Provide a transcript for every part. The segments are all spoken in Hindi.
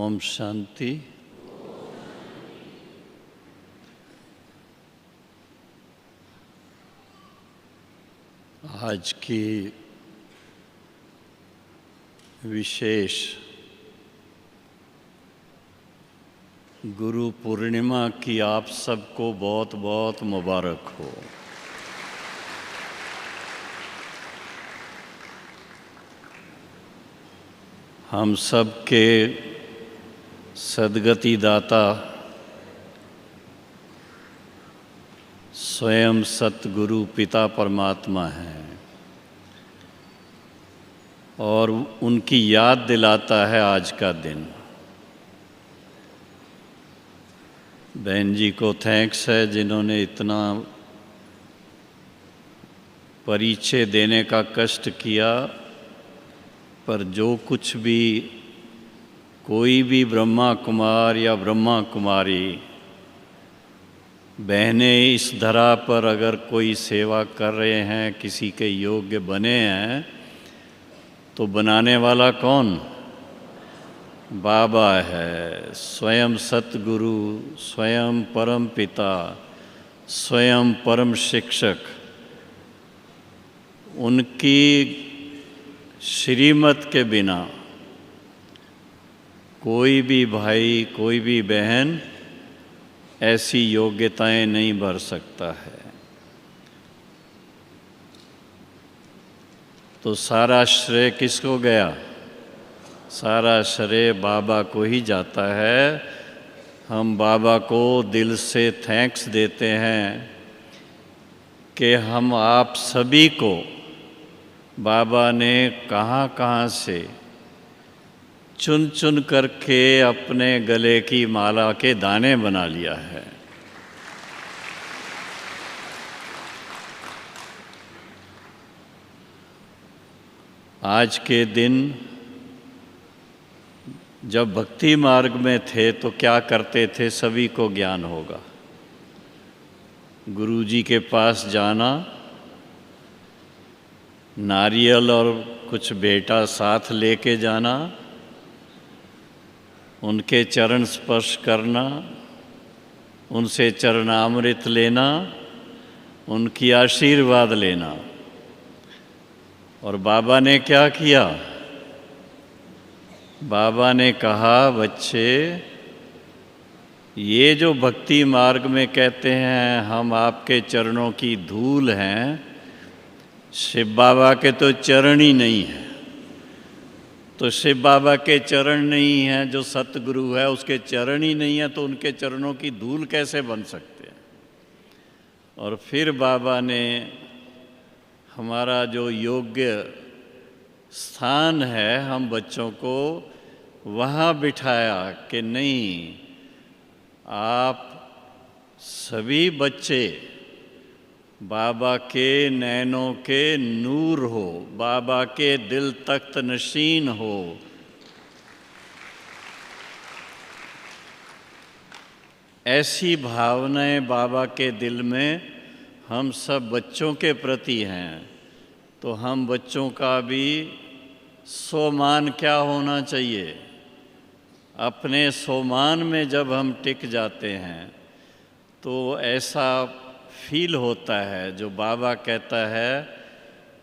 ओम शांति। आज की विशेष गुरु पूर्णिमा की आप सबको बहुत बहुत मुबारक हो। हम सब के सद्गति दाता स्वयं सतगुरु पिता परमात्मा हैं और उनकी याद दिलाता है आज का दिन। बहन जी को थैंक्स है जिन्होंने इतना परिचय देने का कष्ट किया, पर जो कुछ भी कोई भी ब्रह्मा कुमार या ब्रह्मा कुमारी बहनें इस धरा पर अगर कोई सेवा कर रहे हैं, किसी के योग्य बने हैं, तो बनाने वाला कौन? बाबा है। स्वयं सतगुरु, स्वयं परम पिता, स्वयं परम शिक्षक। उनकी श्रीमत के बिना कोई भी भाई, कोई भी बहन ऐसी योग्यताएं नहीं भर सकता है। तो सारा श्रेय किसको गया? सारा श्रेय बाबा को ही जाता है। हम बाबा को दिल से थैंक्स देते हैं कि हम आप सभी को बाबा ने कहाँ कहाँ से चुन चुन करके अपने गले की माला के दाने बना लिया है। आज के दिन जब भक्ति मार्ग में थे तो क्या करते थे, सभी को ज्ञान होगा। गुरुजी के पास जाना, नारियल और कुछ बेटा साथ लेके जाना, उनके चरण स्पर्श करना, उनसे चरणामृत लेना, उनकी आशीर्वाद लेना। और बाबा ने क्या किया? बाबा ने कहा, बच्चे ये जो भक्ति मार्ग में कहते हैं हम आपके चरणों की धूल हैं, शिव बाबा के तो चरण ही नहीं है। तो शिव बाबा के चरण नहीं हैं, जो सतगुरु है उसके चरण ही नहीं है, तो उनके चरणों की धूल कैसे बन सकते हैं? और फिर बाबा ने हमारा जो योग्य स्थान है, हम बच्चों को वहाँ बिठाया कि नहीं, आप सभी बच्चे बाबा के नैनों के नूर हो, बाबा के दिल तख्त नशीन हो। ऐसी भावनाएं बाबा के दिल में हम सब बच्चों के प्रति हैं। तो हम बच्चों का भी सोमान क्या होना चाहिए? अपने सोमान में जब हम टिक जाते हैं तो ऐसा फील होता है, जो बाबा कहता है,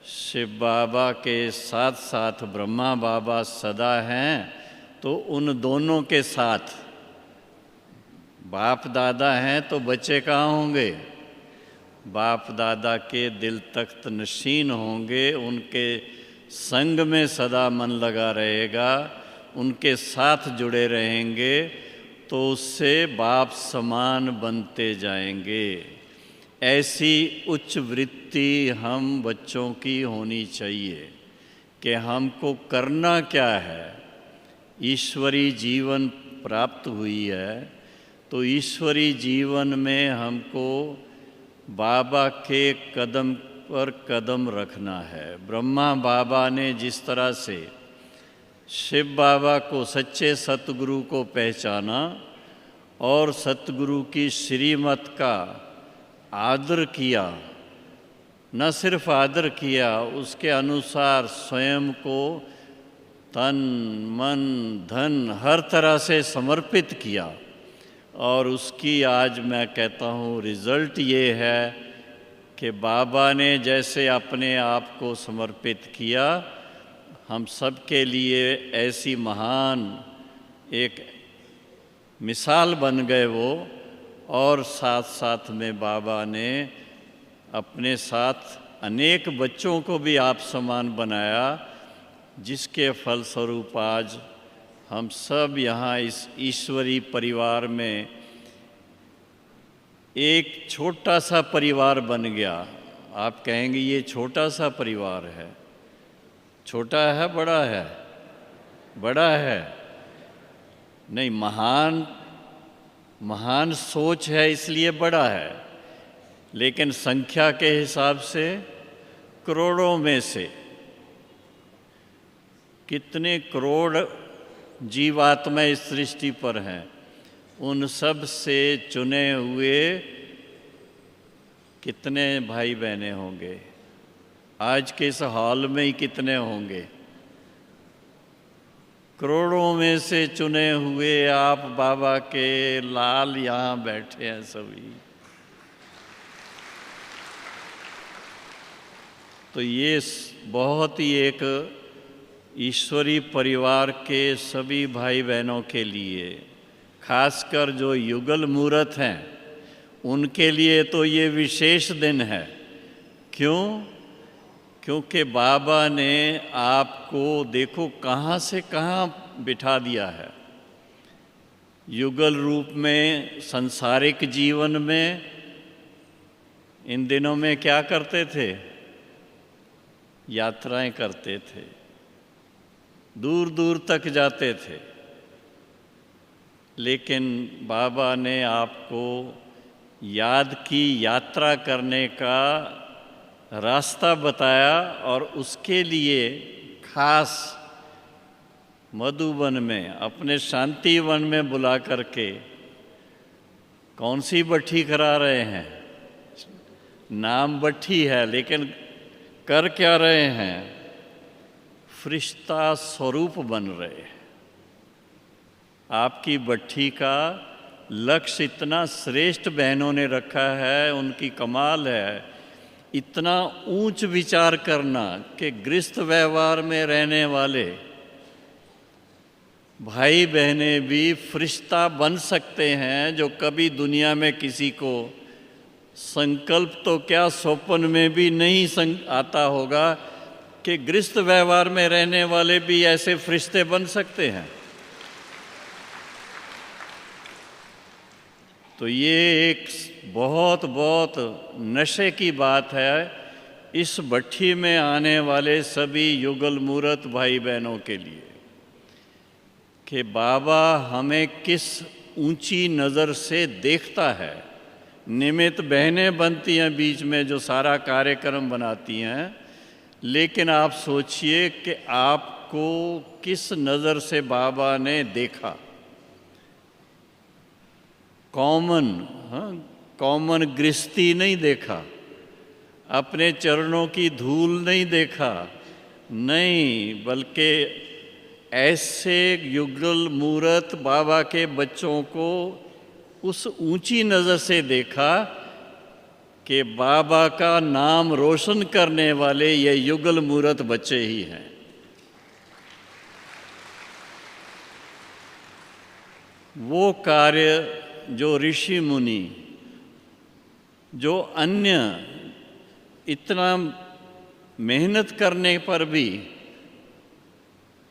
शिव बाबा के साथ साथ ब्रह्मा बाबा सदा हैं, तो उन दोनों के साथ बाप दादा हैं तो बच्चे कहाँ होंगे? बाप दादा के दिल तख्त नशीन होंगे, उनके संग में सदा मन लगा रहेगा, उनके साथ जुड़े रहेंगे, तो उससे बाप समान बनते जाएंगे। ऐसी उच्च वृत्ति हम बच्चों की होनी चाहिए कि हमको करना क्या है। ईश्वरी जीवन प्राप्त हुई है, तो ईश्वरी जीवन में हमको बाबा के कदम पर कदम रखना है। ब्रह्मा बाबा ने जिस तरह से शिव बाबा को, सच्चे सतगुरु को पहचाना और सतगुरु की श्रीमत का आदर किया, न सिर्फ आदर किया, उसके अनुसार स्वयं को तन मन धन हर तरह से समर्पित किया, और उसकी आज मैं कहता हूँ रिज़ल्ट ये है कि बाबा ने जैसे अपने आप को समर्पित किया, हम सब के लिए ऐसी महान एक मिसाल बन गए वो। और साथ साथ में बाबा ने अपने साथ अनेक बच्चों को भी आप समान बनाया, जिसके फलस्वरूप आज हम सब यहाँ इस ईश्वरी परिवार में एक छोटा सा परिवार बन गया। आप कहेंगे ये छोटा सा परिवार है, छोटा है बड़ा है? बड़ा है। नहीं, महान सोच है इसलिए बड़ा है, लेकिन संख्या के हिसाब से करोड़ों में से कितने करोड़ जीवात्मा इस सृष्टि पर हैं, उन सब से चुने हुए कितने भाई बहनें होंगे? आज के इस हॉल में ही कितने होंगे? करोड़ों में से चुने हुए आप बाबा के लाल यहाँ बैठे हैं सभी। तो ये बहुत ही एक ईश्वरी परिवार के सभी भाई बहनों के लिए, खासकर जो युगल मूर्त हैं उनके लिए तो ये विशेष दिन है। क्यों? क्योंकि बाबा ने आपको देखो कहाँ से कहाँ बिठा दिया है। युगल रूप में सांसारिक जीवन में इन दिनों में क्या करते थे? यात्राएं करते थे, दूर दूर तक जाते थे। लेकिन बाबा ने आपको याद की यात्रा करने का रास्ता बताया, और उसके लिए खास मधुबन में अपने शांति वन में बुला करके कौन सी बट्ठी करा रहे हैं? नाम बट्ठी है, लेकिन कर क्या रहे हैं? फरिश्ता स्वरूप बन रहे हैं। आपकी बट्ठी का लक्ष्य इतना श्रेष्ठ बहनों ने रखा है, उनकी कमाल है। इतना ऊंच विचार करना कि गृहस्थ व्यवहार में रहने वाले भाई बहने भी फरिश्ता बन सकते हैं, जो कभी दुनिया में किसी को संकल्प तो क्या स्वप्न में भी नहीं आता होगा कि गृहस्थ व्यवहार में रहने वाले भी ऐसे फरिश्ते बन सकते हैं। तो ये एक बहुत बहुत नशे की बात है इस भट्ठी में आने वाले सभी युगल मूर्त भाई बहनों के लिए, कि बाबा हमें किस ऊंची नज़र से देखता है। निमित्त बहनें बनती हैं बीच में जो सारा कार्यक्रम बनाती हैं, लेकिन आप सोचिए कि आपको किस नज़र से बाबा ने देखा। कॉमन गृहस्थी नहीं देखा, अपने चरणों की धूल नहीं देखा, नहीं, बल्कि ऐसे युगल मूर्त बाबा के बच्चों को उस ऊंची नज़र से देखा कि बाबा का नाम रोशन करने वाले ये युगल मूर्त बच्चे ही हैं। वो कार्य जो ऋषि मुनि, जो अन्य इतना मेहनत करने पर भी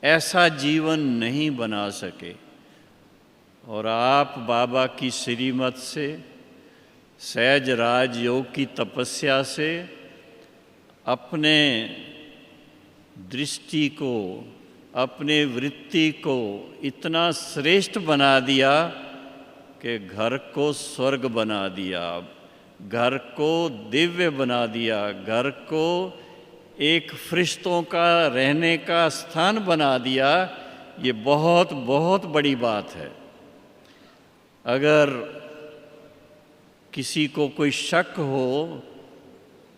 ऐसा जीवन नहीं बना सके, और आप बाबा की श्रीमत से, सहज राज योग की तपस्या से अपने दृष्टि को, अपने वृत्ति को इतना श्रेष्ठ बना दिया कि घर को स्वर्ग बना दिया, घर को दिव्य बना दिया, घर को एक फरिश्तों का रहने का स्थान बना दिया। ये बहुत बहुत बड़ी बात है। अगर किसी को कोई शक हो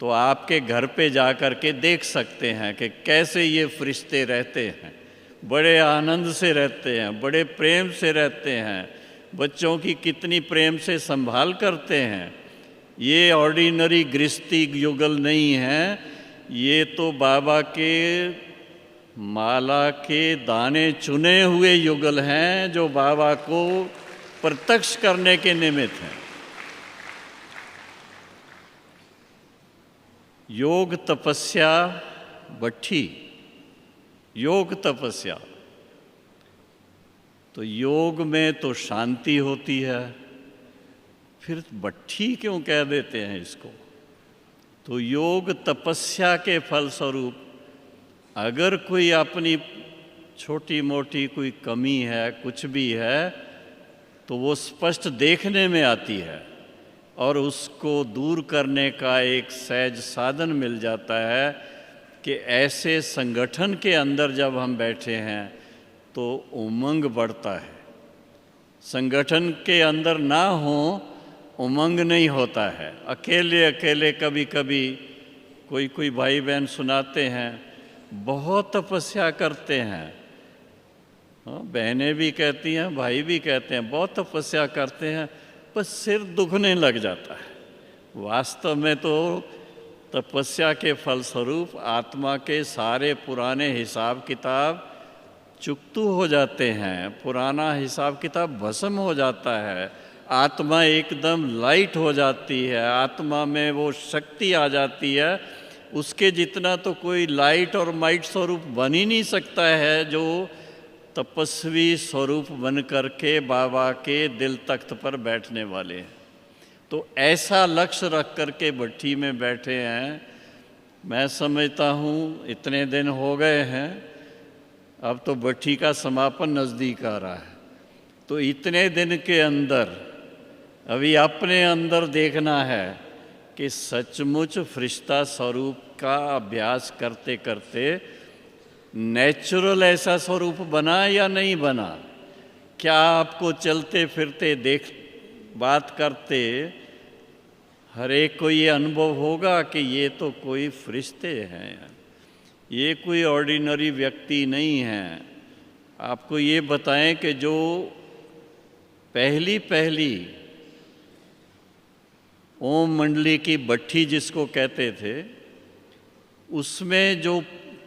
तो आपके घर पे जा कर के देख सकते हैं कि कैसे ये फरिश्ते रहते हैं। बड़े आनंद से रहते हैं, बड़े प्रेम से रहते हैं, बच्चों की कितनी प्रेम से संभाल करते हैं। ये ऑर्डिनरी गृहस्थी युगल नहीं है, ये तो बाबा के माला के दाने चुने हुए युगल हैं जो बाबा को प्रत्यक्ष करने के निमित्त हैं। योग तपस्या भट्ठी, योग तपस्या, तो योग में तो शांति होती है, फिर भट्ठी क्यों कह देते हैं इसको? तो योग तपस्या के फलस्वरूप अगर कोई अपनी छोटी मोटी कोई कमी है, कुछ भी है, तो वो स्पष्ट देखने में आती है और उसको दूर करने का एक सहज साधन मिल जाता है कि ऐसे संगठन के अंदर जब हम बैठे हैं तो उमंग बढ़ता है। संगठन के अंदर ना हो उमंग नहीं होता है। अकेले अकेले कभी कभी कोई भाई बहन सुनाते हैं, बहुत तपस्या करते हैं। बहनें भी कहती हैं, भाई भी कहते हैं, बहुत तपस्या करते हैं, बस सिर दुखने लग जाता है। वास्तव में तो तपस्या के फलस्वरूप आत्मा के सारे पुराने हिसाब किताब चुकतू हो जाते हैं, पुराना हिसाब किताब भस्म हो जाता है, आत्मा एकदम लाइट हो जाती है, आत्मा में वो शक्ति आ जाती है। उसके जितना तो कोई लाइट और माइट स्वरूप बन ही नहीं सकता है जो तपस्वी स्वरूप बन करके बाबा के दिल तख्त पर बैठने वाले हैं। तो ऐसा लक्ष्य रख करके भट्ठी में बैठे हैं। मैं समझता हूँ इतने दिन हो गए हैं, अब तो भट्ठी का समापन नज़दीक आ रहा है, तो इतने दिन के अंदर अभी अपने अंदर देखना है कि सचमुच फरिश्ता स्वरूप का अभ्यास करते करते नेचुरल ऐसा स्वरूप बना या नहीं बना। क्या आपको चलते फिरते देख बात करते हर एक को ये अनुभव होगा कि ये तो कोई फरिश्ते हैं, ये कोई ऑर्डिनरी व्यक्ति नहीं हैं। आपको ये बताएं कि जो पहली ओम मंडली की भट्ठी जिसको कहते थे, उसमें जो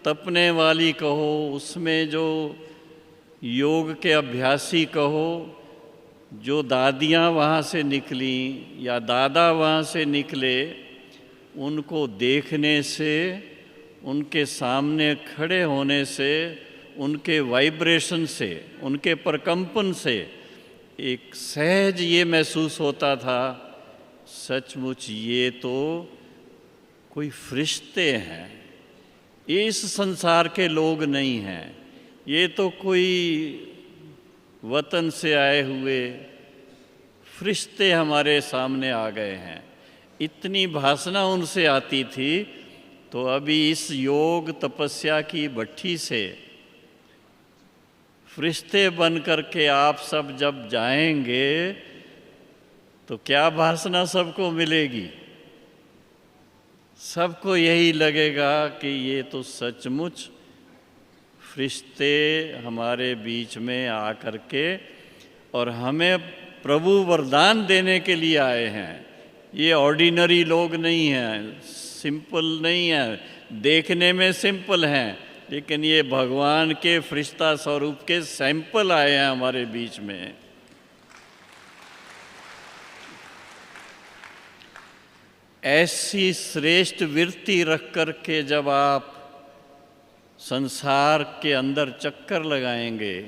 तपने वाली कहो, उसमें जो योग के अभ्यासी कहो, जो दादियाँ वहाँ से निकली या दादा वहाँ से निकले, उनको देखने से, उनके सामने खड़े होने से, उनके वाइब्रेशन से, उनके प्रकंपन से एक सहज ये महसूस होता था, सचमुच ये तो कोई फरिश्ते हैं, इस संसार के लोग नहीं हैं, ये तो कोई वतन से आए हुए फरिश्ते हमारे सामने आ गए हैं। इतनी भासना उनसे आती थी। तो अभी इस योग तपस्या की भट्ठी से फरिश्ते बन करके आप सब जब जाएंगे तो क्या भासना सबको मिलेगी? सबको यही लगेगा कि ये तो सचमुच फरिश्ते हमारे बीच में आकर के और हमें प्रभु वरदान देने के लिए आए हैं। ये ऑर्डिनरी लोग नहीं हैं, सिंपल नहीं हैं, देखने में सिंपल हैं, लेकिन ये भगवान के फरिश्ता स्वरूप के सैंपल आए हैं हमारे बीच में। ऐसी श्रेष्ठ वृत्ति रख कर के जब आप संसार के अंदर चक्कर लगाएंगे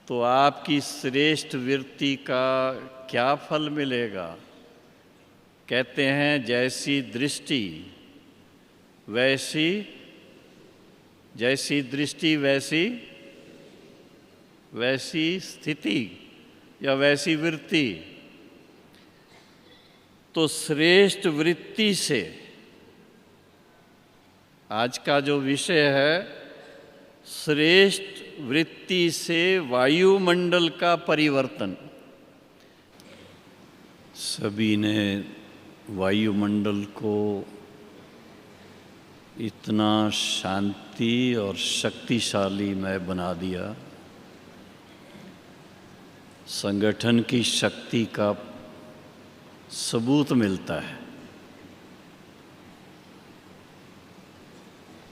तो आपकी श्रेष्ठ वृत्ति का क्या फल मिलेगा? कहते हैं जैसी दृष्टि वैसी स्थिति या वैसी वृत्ति। तो श्रेष्ठ वृत्ति से आज का जो विषय है, श्रेष्ठ वृत्ति से वायुमंडल का परिवर्तन। सभी ने वायुमंडल को इतना शांति और शक्तिशाली मैं बना दिया। संगठन की शक्ति का सबूत मिलता है।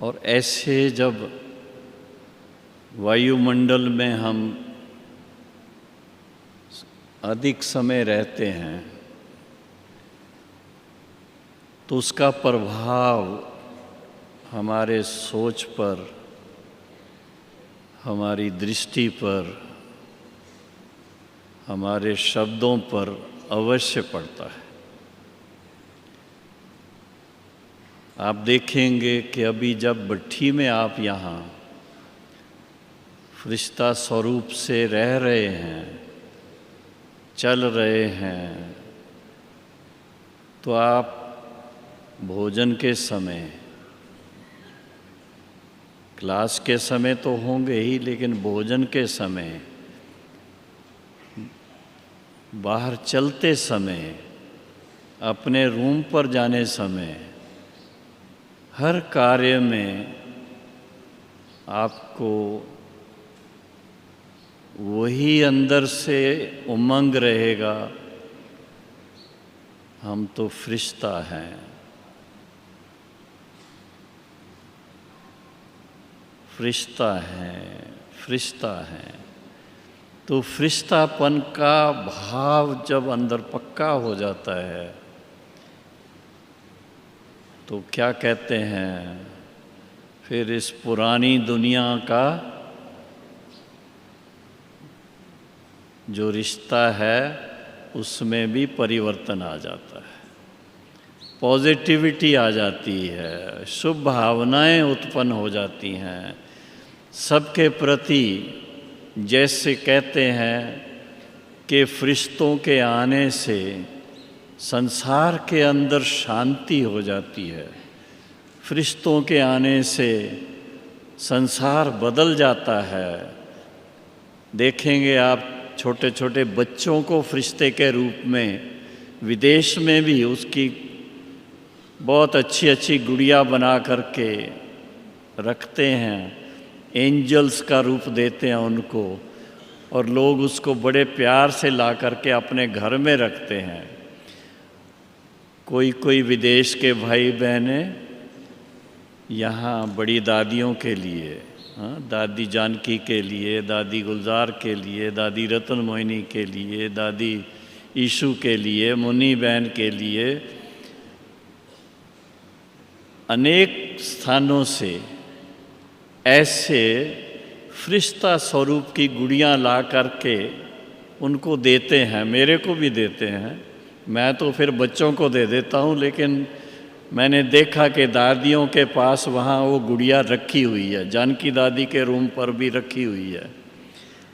और ऐसे जब वायुमंडल में हम अधिक समय रहते हैं तो उसका प्रभाव हमारे सोच पर, हमारी दृष्टि पर, हमारे शब्दों पर अवश्य पड़ता है। आप देखेंगे कि अभी जब भट्ठी में आप यहाँ फरिश्ता स्वरूप से रह रहे हैं, चल रहे हैं, तो आप भोजन के समय, क्लास के समय तो होंगे ही, लेकिन भोजन के समय, बाहर चलते समय, अपने रूम पर जाने समय, हर कार्य में आपको वही अंदर से उमंग रहेगा, हम तो फरिश्ता हैं, फरिश्ता हैं, फरिश्ता हैं। तो फरिश्तापन का भाव जब अंदर पक्का हो जाता है तो क्या कहते हैं, फिर इस पुरानी दुनिया का जो रिश्ता है उसमें भी परिवर्तन आ जाता है, पॉजिटिविटी आ जाती है, शुभ भावनाएं उत्पन्न हो जाती हैं सबके प्रति। जैसे कहते हैं कि फरिश्तों के आने से संसार के अंदर शांति हो जाती है, फरिश्तों के आने से संसार बदल जाता है। देखेंगे आप छोटे छोटे बच्चों को फरिश्ते के रूप में, विदेश में भी उसकी बहुत अच्छी अच्छी गुड़िया बना करके रखते हैं, एंजल्स का रूप देते हैं उनको, और लोग उसको बड़े प्यार से ला करके अपने घर में रखते हैं। कोई कोई विदेश के भाई बहनें यहाँ बड़ी दादियों के लिए, दादी जानकी के लिए, दादी गुलजार के लिए, दादी रतन मोहिनी के लिए, दादी ईशु के लिए, मुन्नी बहन के लिए, अनेक स्थानों से ऐसे फरिश्ता स्वरूप की गुड़ियाँ ला करके उनको देते हैं। मेरे को भी देते हैं, मैं तो फिर बच्चों को दे देता हूँ, लेकिन मैंने देखा कि दादियों के पास वहाँ वो गुड़िया रखी हुई है, जानकी दादी के रूम पर भी रखी हुई है।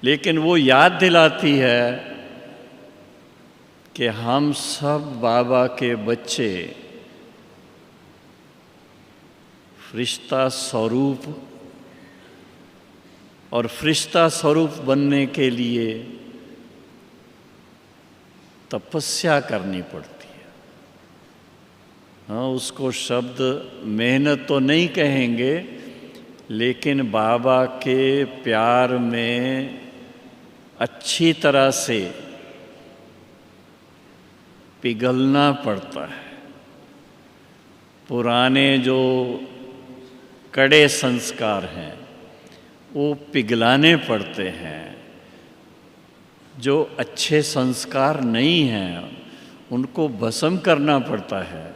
लेकिन वो याद दिलाती है कि हम सब बाबा के बच्चे फरिश्ता स्वरूप, और फरिश्ता स्वरूप बनने के लिए तपस्या करनी पड़ती है। हाँ, उसको शब्द मेहनत तो नहीं कहेंगे, लेकिन बाबा के प्यार में अच्छी तरह से पिघलना पड़ता है। पुराने जो कड़े संस्कार हैं वो पिघलाने पड़ते हैं, जो अच्छे संस्कार नहीं हैं उनको भस्म करना पड़ता है,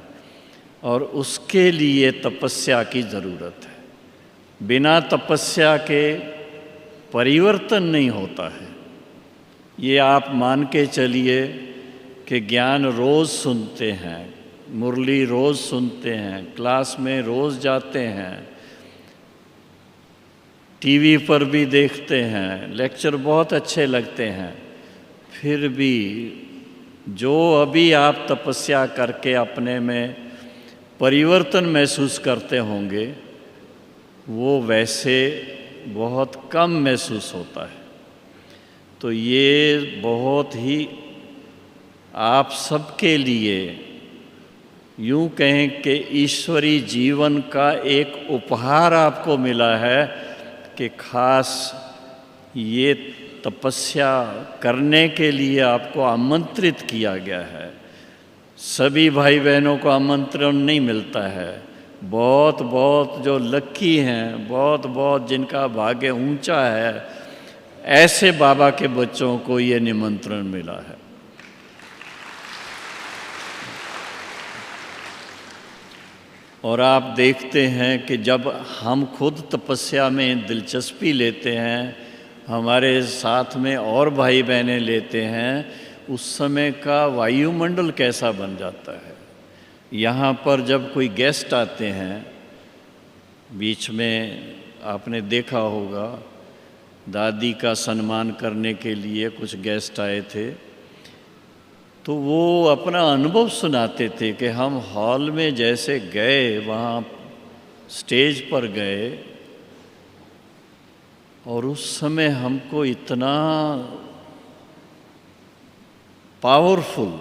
और उसके लिए तपस्या की ज़रूरत है। बिना तपस्या के परिवर्तन नहीं होता है। ये आप मान के चलिए कि ज्ञान रोज़ सुनते हैं, मुरली रोज़ सुनते हैं, क्लास में रोज़ जाते हैं, टीवी पर भी देखते हैं, लेक्चर बहुत अच्छे लगते हैं, फिर भी जो अभी आप तपस्या करके अपने में परिवर्तन महसूस करते होंगे वो वैसे बहुत कम महसूस होता है। तो ये बहुत ही आप सबके लिए यूं कहें कि ईश्वरी जीवन का एक उपहार आपको मिला है कि खास ये तपस्या करने के लिए आपको आमंत्रित किया गया है। सभी भाई बहनों को आमंत्रण नहीं मिलता है। बहुत बहुत जो लकी हैं, बहुत बहुत जिनका भाग्य ऊंचा है, ऐसे बाबा के बच्चों को ये निमंत्रण मिला है। और आप देखते हैं कि जब हम खुद तपस्या में दिलचस्पी लेते हैं, हमारे साथ में और भाई बहनें लेते हैं, उस समय का वायुमंडल कैसा बन जाता है। यहाँ पर जब कोई गेस्ट आते हैं, बीच में आपने देखा होगा दादी का सम्मान करने के लिए कुछ गेस्ट आए थे, तो वो अपना अनुभव सुनाते थे कि हम हॉल में जैसे गए, वहाँ स्टेज पर गए और उस समय हमको इतना पावरफुल,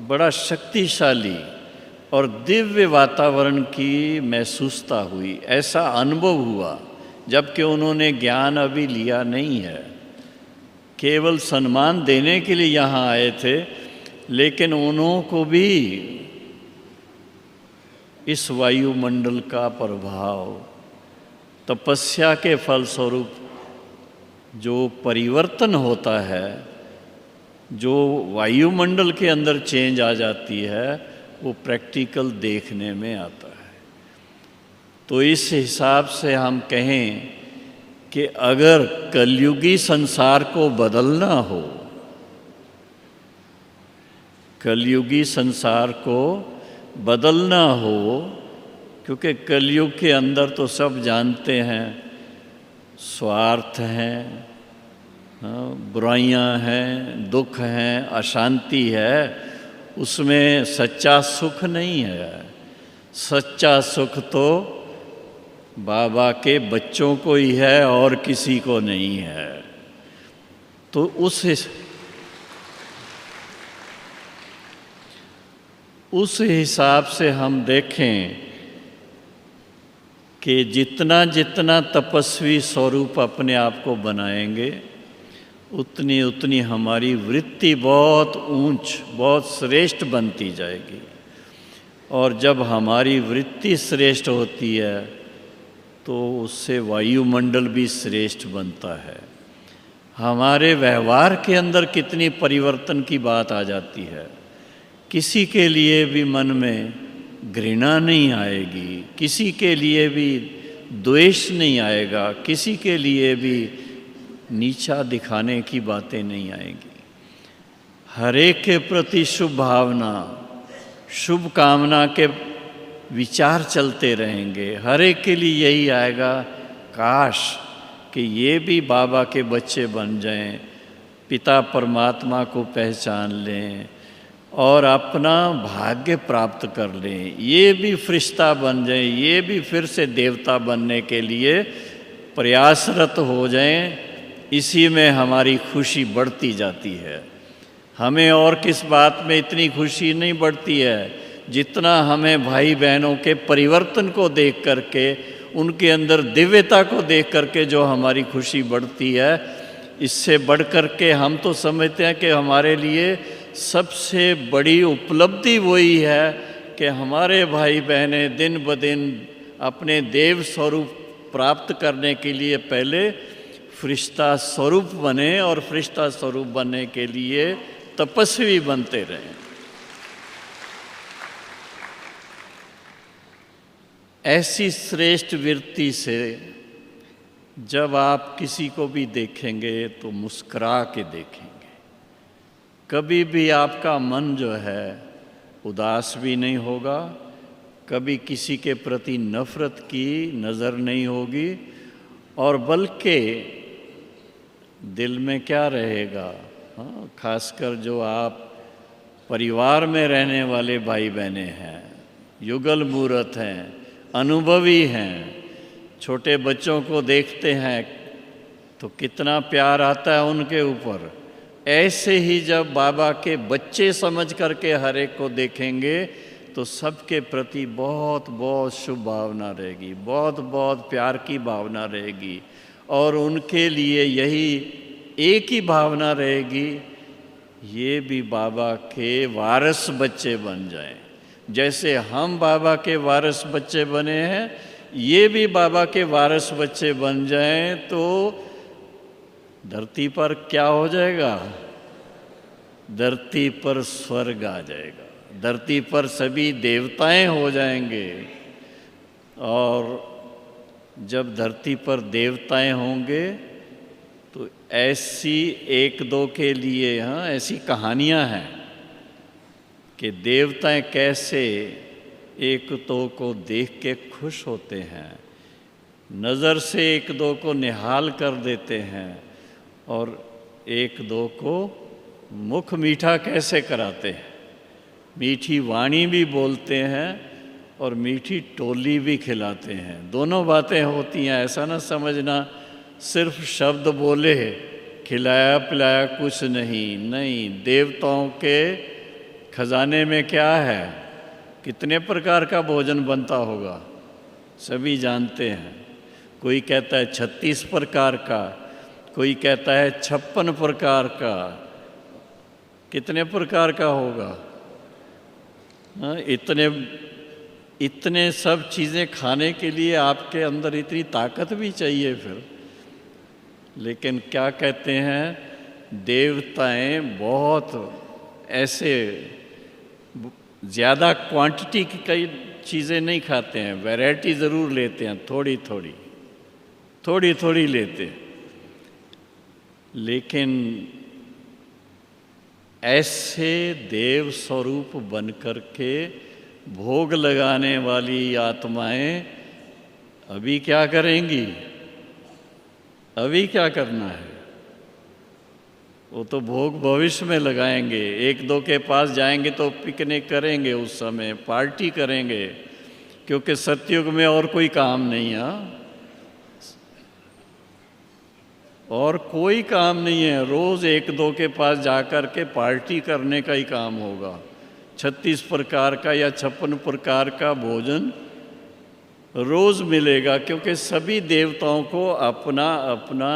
बड़ा शक्तिशाली और दिव्य वातावरण की महसूसता हुई, ऐसा अनुभव हुआ, जबकि उन्होंने ज्ञान अभी लिया नहीं है, केवल सम्मान देने के लिए यहाँ आए थे। लेकिन उनको भी इस वायुमंडल का प्रभाव, तपस्या के फलस्वरूप जो परिवर्तन होता है, जो वायुमंडल के अंदर चेंज आ जाती है, वो प्रैक्टिकल देखने में आता है। तो इस हिसाब से हम कहें कि अगर कलयुगी संसार को बदलना हो, कलयुगी संसार को बदलना हो, क्योंकि कलयुग के अंदर तो सब जानते हैं स्वार्थ हैं, बुराइयां हैं, दुख हैं, अशांति है, उसमें सच्चा सुख नहीं है। सच्चा सुख तो बाबा के बच्चों को ही है और किसी को नहीं है। तो उस हिसाब से हम देखें कि जितना जितना तपस्वी स्वरूप अपने आप को बनाएंगे, उतनी उतनी हमारी वृत्ति बहुत ऊंच, बहुत श्रेष्ठ बनती जाएगी। और जब हमारी वृत्ति श्रेष्ठ होती है तो उससे वायुमंडल भी श्रेष्ठ बनता है। हमारे व्यवहार के अंदर कितनी परिवर्तन की बात आ जाती है। किसी के लिए भी मन में घृणा नहीं आएगी, किसी के लिए भी द्वेष नहीं आएगा, किसी के लिए भी नीचा दिखाने की बातें नहीं आएगी। हर एक के प्रति शुभ भावना, शुभ कामना के विचार चलते रहेंगे। हर एक के लिए यही आएगा, काश कि ये भी बाबा के बच्चे बन जाएं, पिता परमात्मा को पहचान लें और अपना भाग्य प्राप्त कर लें, ये भी फरिश्ता बन जाएं, ये भी फिर से देवता बनने के लिए प्रयासरत हो जाएं। इसी में हमारी खुशी बढ़ती जाती है। हमें और किस बात में इतनी खुशी नहीं बढ़ती है जितना हमें भाई बहनों के परिवर्तन को देख करके, उनके अंदर दिव्यता को देख करके जो हमारी खुशी बढ़ती है। इससे बढ़ कर के हम तो समझते हैं कि हमारे लिए सबसे बड़ी उपलब्धि वही है कि हमारे भाई बहनें दिन ब दिन अपने देव स्वरूप प्राप्त करने के लिए पहले फरिश्ता स्वरूप बने और फरिश्ता स्वरूप बनने के लिए तपस्वी बनते रहें। ऐसी श्रेष्ठ वृत्ति से जब आप किसी को भी देखेंगे तो मुस्कुरा के देखेंगे। कभी भी आपका मन जो है उदास भी नहीं होगा, कभी किसी के प्रति नफ़रत की नज़र नहीं होगी, और बल्कि दिल में क्या रहेगा, हाँ, खासकर जो आप परिवार में रहने वाले भाई बहने हैं, युगल मूर्त हैं, अनुभवी हैं, छोटे बच्चों को देखते हैं तो कितना प्यार आता है उनके ऊपर। ऐसे ही जब बाबा के बच्चे समझ करके हर एक को देखेंगे तो सबके प्रति बहुत बहुत शुभ भावना रहेगी, बहुत बहुत प्यार की भावना रहेगी, और उनके लिए यही एक ही भावना रहेगी, ये भी बाबा के वारिस बच्चे बन जाएं। जैसे हम बाबा के वारिस बच्चे बने हैं, ये भी बाबा के वारिस बच्चे बन जाएं, तो धरती पर क्या हो जाएगा? धरती पर स्वर्ग आ जाएगा, धरती पर सभी देवताएं हो जाएंगे। और जब धरती पर देवताएं होंगे तो ऐसी एक दो के लिए ऐसी कहानियां हैं कि देवताएं कैसे एक दो को देख के खुश होते हैं, नज़र से एक दो को निहाल कर देते हैं, और एक दो को मुख मीठा कैसे कराते हैं, मीठी वाणी भी बोलते हैं और मीठी टोली भी खिलाते हैं। दोनों बातें होती हैं, ऐसा ना समझना सिर्फ शब्द बोले खिलाया पिलाया कुछ नहीं। देवताओं के खजाने में क्या है, कितने प्रकार का भोजन बनता होगा सभी जानते हैं। कोई कहता है 36 प्रकार का, कोई कहता है 56 प्रकार का, कितने प्रकार का होगा? इतने सब चीज़ें खाने के लिए आपके अंदर इतनी ताकत भी चाहिए फिर। लेकिन क्या कहते हैं, देवताएं बहुत ऐसे ज़्यादा क्वांटिटी की कई चीज़ें नहीं खाते हैं, वैरायटी ज़रूर लेते हैं, थोड़ी थोड़ी लेते हैं। लेकिन ऐसे देव स्वरूप बन कर के भोग लगाने वाली आत्माएं अभी क्या करेंगी? अभी क्या करना है? वो तो भोग भविष्य में लगाएंगे। एक दो के पास जाएंगे तो पिकनिक करेंगे, उस समय पार्टी करेंगे, क्योंकि सतयुग में और कोई काम नहीं है, और कोई काम नहीं है। रोज़ एक दो के पास जाकर के पार्टी करने का ही काम होगा। 36 प्रकार का या 56 प्रकार का भोजन रोज़ मिलेगा, क्योंकि सभी देवताओं को अपना अपना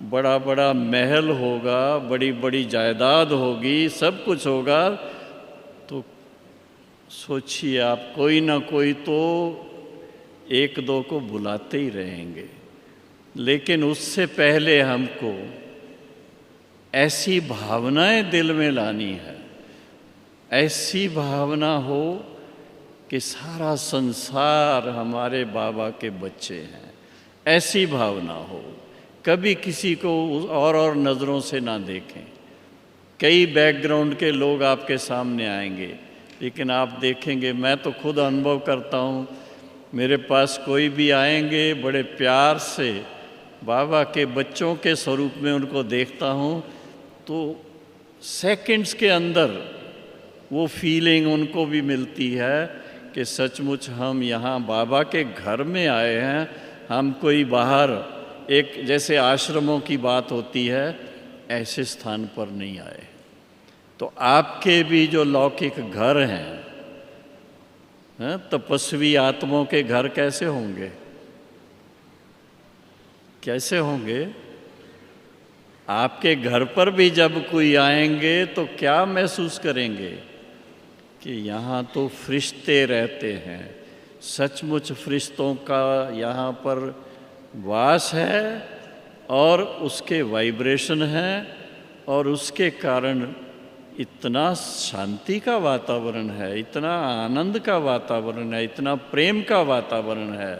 बड़ा बड़ा महल होगा, बड़ी बड़ी जायदाद होगी, सब कुछ होगा। तो सोचिए आप, कोई ना कोई तो एक दो को बुलाते ही रहेंगे। लेकिन उससे पहले हमको ऐसी भावनाएं दिल में लानी है, ऐसी भावना हो कि सारा संसार हमारे बाबा के बच्चे हैं, ऐसी भावना हो। कभी किसी को और नज़रों से ना देखें। कई बैकग्राउंड के लोग आपके सामने आएंगे, लेकिन आप देखेंगे, मैं तो खुद अनुभव करता हूँ, मेरे पास कोई भी आएंगे बड़े प्यार से बाबा के बच्चों के स्वरूप में उनको देखता हूँ, तो सेकंड्स के अंदर वो फीलिंग उनको भी मिलती है कि सचमुच हम यहाँ बाबा के घर में आए हैं, हम कोई बाहर एक जैसे आश्रमों की बात होती है ऐसे स्थान पर नहीं आए। तो आपके भी जो लौकिक घर हैं, तपस्वी आत्माओं के घर कैसे होंगे? कैसे होंगे? आपके घर पर भी जब कोई आएंगे तो क्या महसूस करेंगे कि यहाँ तो फरिश्ते रहते हैं, सचमुच फरिश्तों का यहाँ पर वास है, और उसके वाइब्रेशन है, और उसके कारण इतना शांति का वातावरण है, इतना आनंद का वातावरण है, इतना प्रेम का वातावरण है।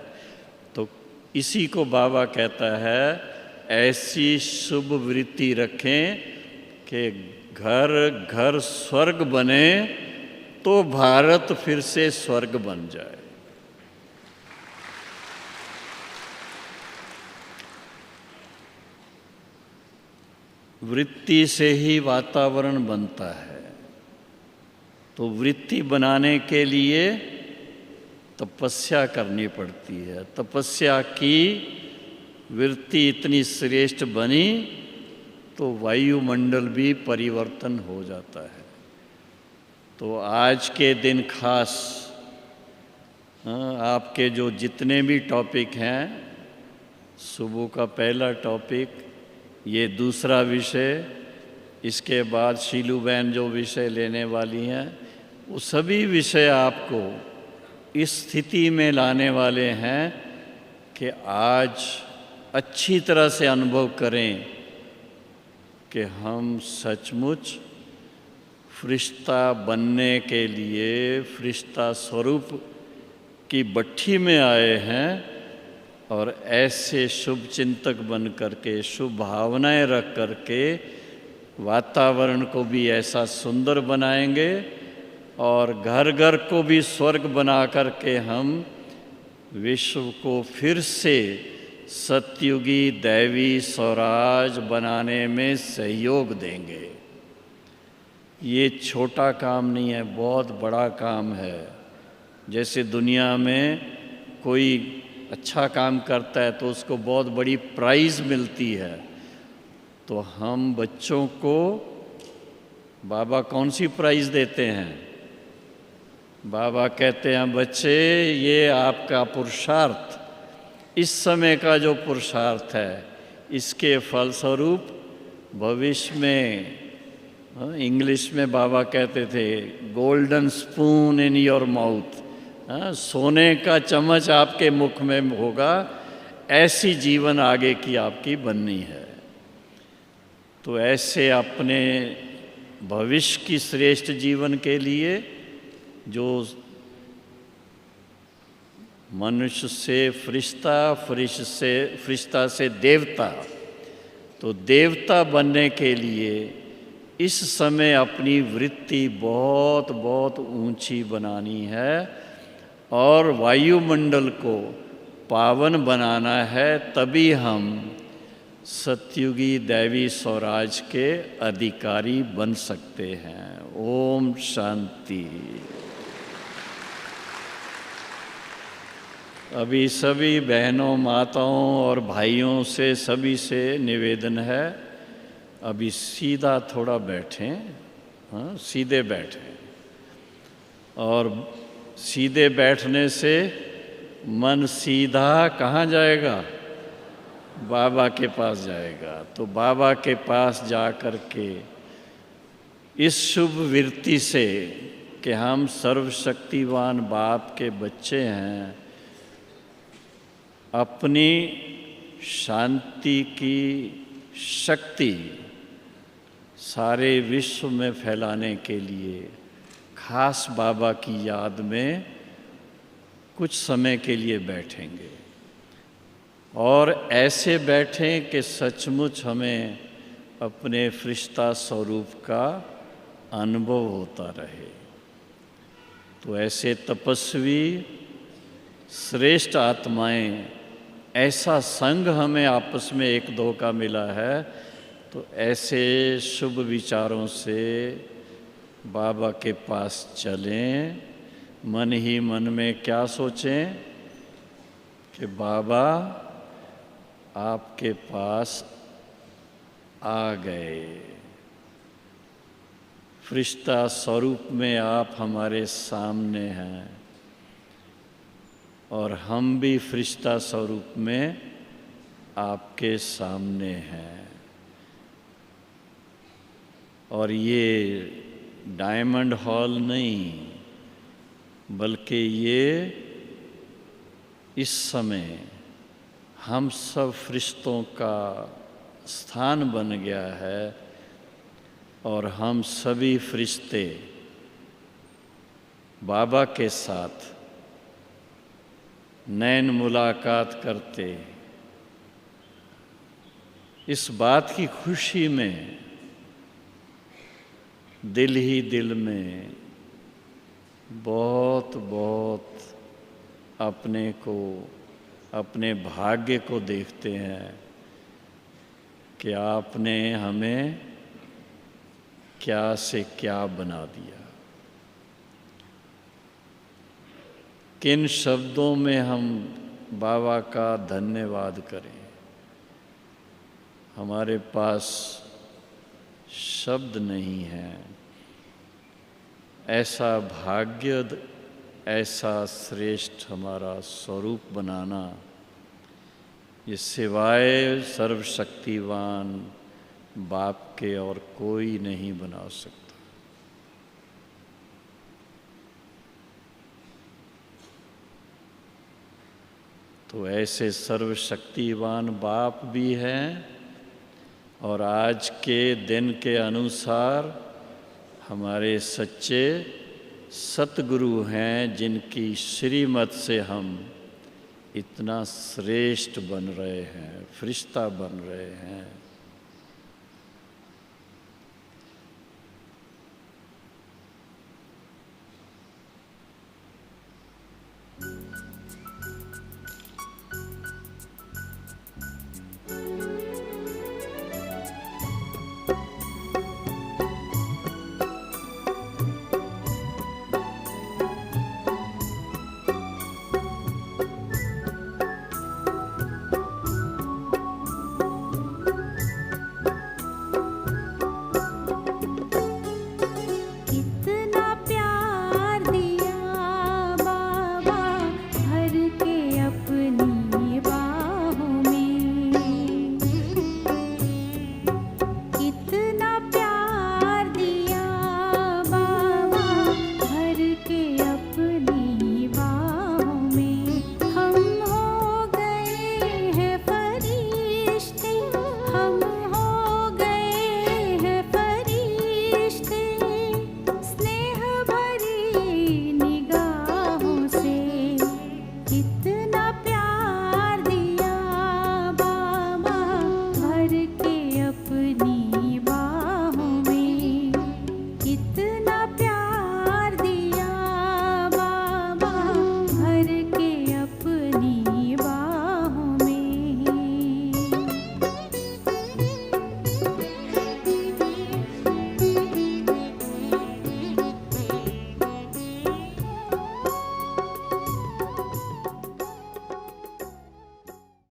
तो इसी को बाबा कहता है, ऐसी शुभ वृत्ति रखें कि घर घर स्वर्ग बने, तो भारत फिर से स्वर्ग बन जाए। वृत्ति से ही वातावरण बनता है। तो वृत्ति बनाने के लिए तपस्या करनी पड़ती है। तपस्या की, वृत्ति इतनी श्रेष्ठ बनी तो वायुमंडल भी परिवर्तन हो जाता है। तो आज के दिन खास आपके जो जितने भी टॉपिक हैं, सुबह का पहला टॉपिक, ये दूसरा विषय, इसके बाद शीलू बहन जो विषय लेने वाली हैं, वो सभी विषय आपको इस स्थिति में लाने वाले हैं कि आज अच्छी तरह से अनुभव करें कि हम सचमुच फरिश्ता बनने के लिए फरिश्ता स्वरूप की भट्ठी में आए हैं और ऐसे शुभ चिंतक बन करके, शुभ भावनाएं रख करके वातावरण को भी ऐसा सुंदर बनाएंगे और घर घर को भी स्वर्ग बना करके हम विश्व को फिर से सतयुगी दैवी स्वराज बनाने में सहयोग देंगे। ये छोटा काम नहीं है, बहुत बड़ा काम है। जैसे दुनिया में कोई अच्छा काम करता है तो उसको बहुत बड़ी प्राइज़ मिलती है, तो हम बच्चों को बाबा कौन सी प्राइज़ देते हैं? बाबा कहते हैं, बच्चे ये आपका पुरुषार्थ, इस समय का जो पुरुषार्थ है, इसके फलस्वरूप भविष्य में, इंग्लिश में बाबा कहते थे golden spoon in your mouth, सोने का चम्मच आपके मुख में होगा, ऐसी जीवन आगे की आपकी बननी है। तो ऐसे अपने भविष्य की श्रेष्ठ जीवन के लिए, जो मनुष्य से फरिश्ता, फरिश्ता से देवता, तो देवता बनने के लिए इस समय अपनी वृत्ति बहुत बहुत ऊंची बनानी है और वायुमंडल को पावन बनाना है, तभी हम सतयुगी दैवी स्वराज के अधिकारी बन सकते हैं। ओम शांति। अभी सभी बहनों, माताओं और भाइयों से, सभी से निवेदन है, अभी सीधा थोड़ा बैठें, सीधे बैठें। और सीधे बैठने से मन सीधा कहाँ जाएगा? बाबा के पास जाएगा। तो बाबा के पास जा कर के इस शुभ वृत्ति से कि हम सर्वशक्तिवान बाप के बच्चे हैं, अपनी शांति की शक्ति सारे विश्व में फैलाने के लिए खास बाबा की याद में कुछ समय के लिए बैठेंगे और ऐसे बैठें कि सचमुच हमें अपने फरिश्ता स्वरूप का अनुभव होता रहे। तो ऐसे तपस्वी श्रेष्ठ आत्माएं, ऐसा संग हमें आपस में एक दो का मिला है, तो ऐसे शुभ विचारों से बाबा के पास चलें। मन ही मन में क्या सोचें कि बाबा आपके पास आ गए, फरिश्ता स्वरूप में आप हमारे सामने हैं और हम भी फरिश्ता स्वरूप में आपके सामने हैं। और ये डायमंड हॉल नहीं, बल्कि ये इस समय हम सब फरिश्तों का स्थान बन गया है और हम सभी फरिश्ते बाबा के साथ नैन मुलाकात करते, इस बात की खुशी में दिल ही दिल में बहुत बहुत अपने को, अपने भाग्य को देखते हैं कि आपने हमें क्या से क्या बना दिया। किन शब्दों में हम बाबा का धन्यवाद करें? हमारे पास शब्द नहीं है। ऐसा भाग्य, ऐसा श्रेष्ठ हमारा स्वरूप बनाना, ये सिवाय सर्वशक्तिवान बाप के और कोई नहीं बना सकता। तो ऐसे सर्वशक्तिवान बाप भी हैं और आज के दिन के अनुसार हमारे सच्चे सतगुरु हैं, जिनकी श्रीमत से हम इतना श्रेष्ठ बन रहे हैं, फरिश्ता बन रहे हैं।